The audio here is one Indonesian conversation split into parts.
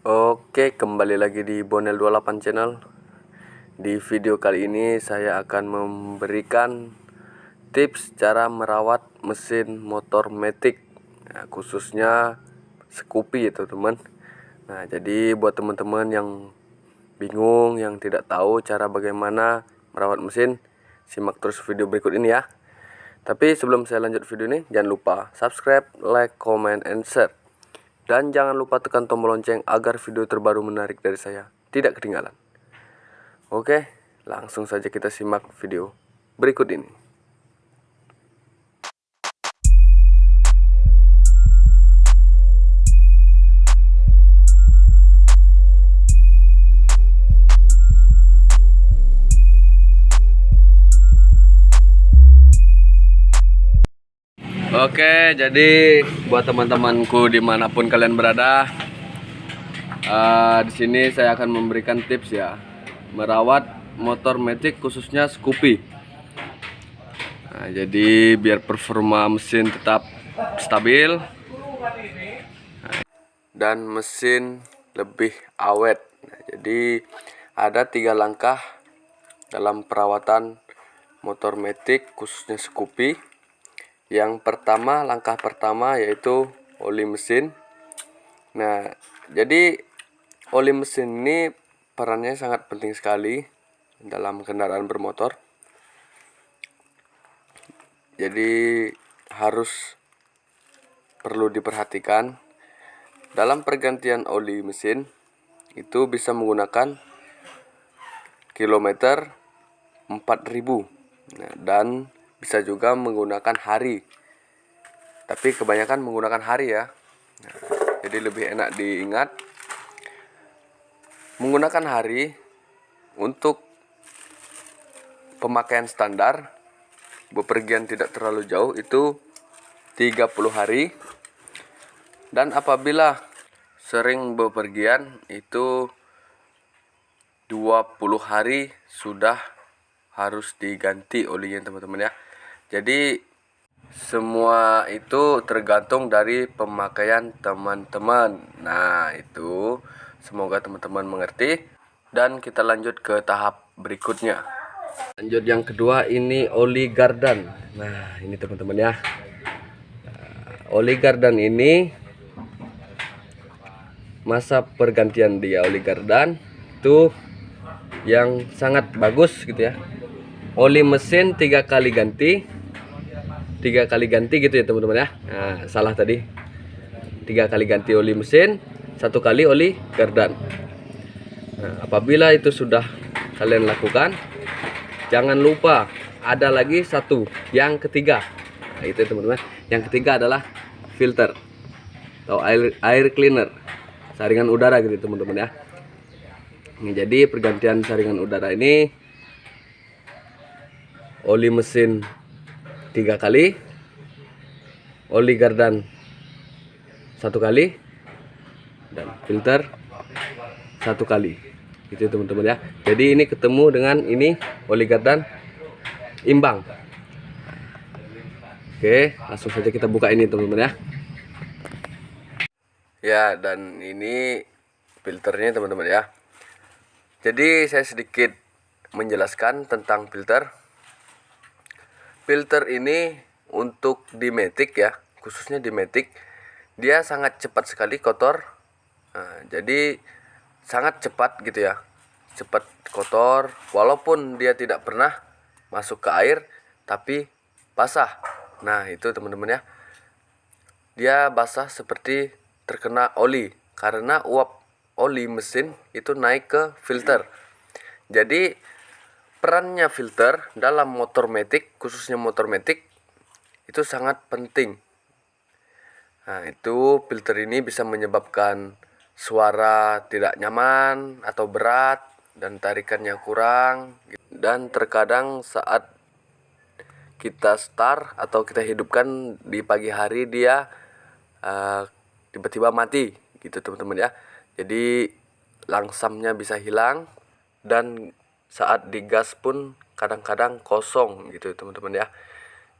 Oke, kembali lagi di Bonel 28 channel. Di video kali ini saya akan memberikan tips cara merawat mesin motor Matic, khususnya Scoopy ya teman-teman. Nah, jadi buat teman-teman yang bingung, yang tidak tahu cara bagaimana merawat mesin, simak terus video berikut ini ya. Tapi sebelum saya lanjut video ini, jangan lupa subscribe, like, comment, and share. Dan jangan lupa tekan tombol lonceng agar video terbaru menarik dari saya tidak ketinggalan. Oke, langsung saja kita simak video berikut ini. Oke, jadi buat teman-temanku dimanapun kalian berada, di sini saya akan memberikan tips ya merawat motor Matic khususnya Scoopy. Nah, jadi biar performa mesin tetap stabil dan mesin lebih awet. Nah, jadi ada 3 langkah dalam perawatan motor Matic khususnya Scoopy. Yang pertama, langkah pertama yaitu oli mesin. Nah, jadi oli mesin ini perannya sangat penting sekali dalam kendaraan bermotor. Jadi perlu diperhatikan dalam pergantian oli mesin itu bisa menggunakan kilometer 4000. Nah, dan bisa juga menggunakan hari, tapi kebanyakan menggunakan hari ya. Nah, jadi lebih enak diingat menggunakan hari. Untuk pemakaian standar, bepergian tidak terlalu jauh itu 30 hari, dan apabila sering bepergian itu 20 hari sudah harus diganti olinya teman-teman ya. Jadi semua itu tergantung dari pemakaian teman-teman. Nah, itu semoga teman-teman mengerti. Dan kita lanjut ke tahap berikutnya. Lanjut yang kedua, ini oli gardan. Nah, ini teman-teman ya. Oli gardan ini masa pergantian dia oli gardan itu yang sangat bagus gitu ya. Oli mesin 3 kali ganti gitu ya teman-teman ya. Nah, salah tadi, 3 kali ganti oli mesin, 1 kali oli gardan. Nah, apabila itu sudah kalian lakukan, jangan lupa ada lagi satu, yang ketiga. Nah, itu teman-teman, yang ketiga adalah filter atau air cleaner, saringan udara gitu teman-teman ya. Jadi pergantian saringan udara ini oli mesin 3 kali, oli gardan 1 kali, dan filter 1 kali gitu teman-teman ya. Jadi ini ketemu dengan ini oli gardan imbang. Oke, langsung saja kita buka ini teman-teman ya. Ya, dan ini filternya teman-teman ya. Jadi saya sedikit menjelaskan tentang filter. Filter ini untuk di Matic ya, khususnya di Matic, dia sangat cepat sekali kotor. Nah, jadi sangat cepat gitu ya, cepat kotor walaupun dia tidak pernah masuk ke air, tapi basah. Nah, itu teman-teman ya, dia basah seperti terkena oli karena uap oli mesin itu naik ke filter. Jadi perannya filter dalam motor Matic, khususnya motor Matic, itu sangat penting. Nah, itu filter ini bisa menyebabkan suara tidak nyaman atau berat dan tarikannya kurang. Dan terkadang saat kita start atau kita hidupkan di pagi hari, dia tiba-tiba mati gitu teman-teman ya. Jadi langsamnya bisa hilang, dan saat digas pun kadang-kadang kosong gitu teman-teman ya.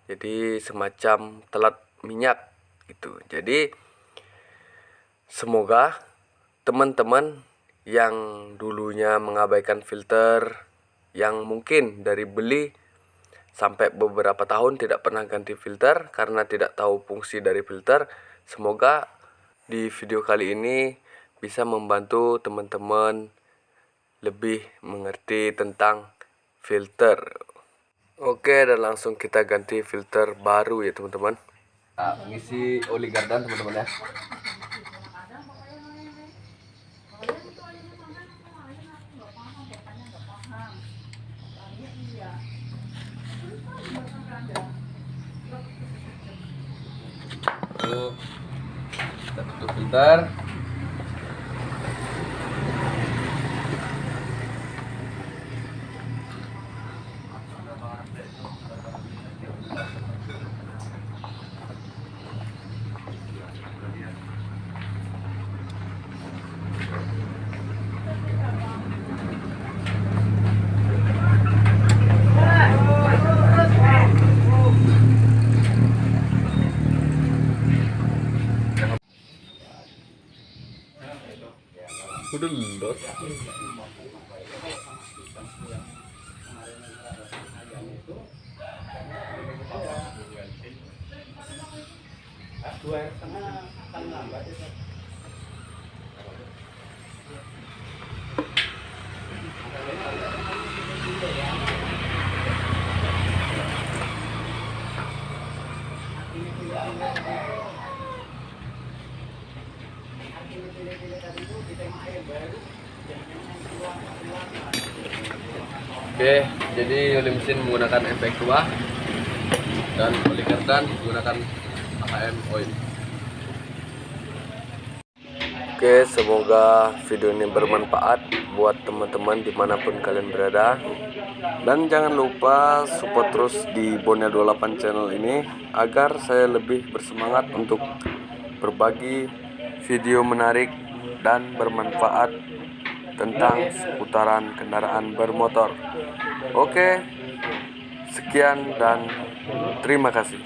Jadi semacam telat minyak gitu. Jadi semoga teman-teman yang dulunya mengabaikan filter, yang mungkin dari beli sampai beberapa tahun tidak pernah ganti filter karena tidak tahu fungsi dari filter, semoga di video kali ini bisa membantu teman-teman lebih mengerti tentang filter. Oke, dan langsung kita ganti filter baru ya teman-teman. Ngisi oli gardan teman-teman ya. Lalu kita tutup filter. Udah lembut. Oke, jadi oli mesin menggunakan MPX2 dan oli kardan menggunakan AHM oil. Oke, semoga video ini bermanfaat buat teman-teman dimanapun kalian berada. Dan jangan lupa support terus di Bonia 28 channel ini agar saya lebih bersemangat untuk berbagi video menarik dan bermanfaat tentang seputaran kendaraan bermotor. Oke, sekian dan terima kasih.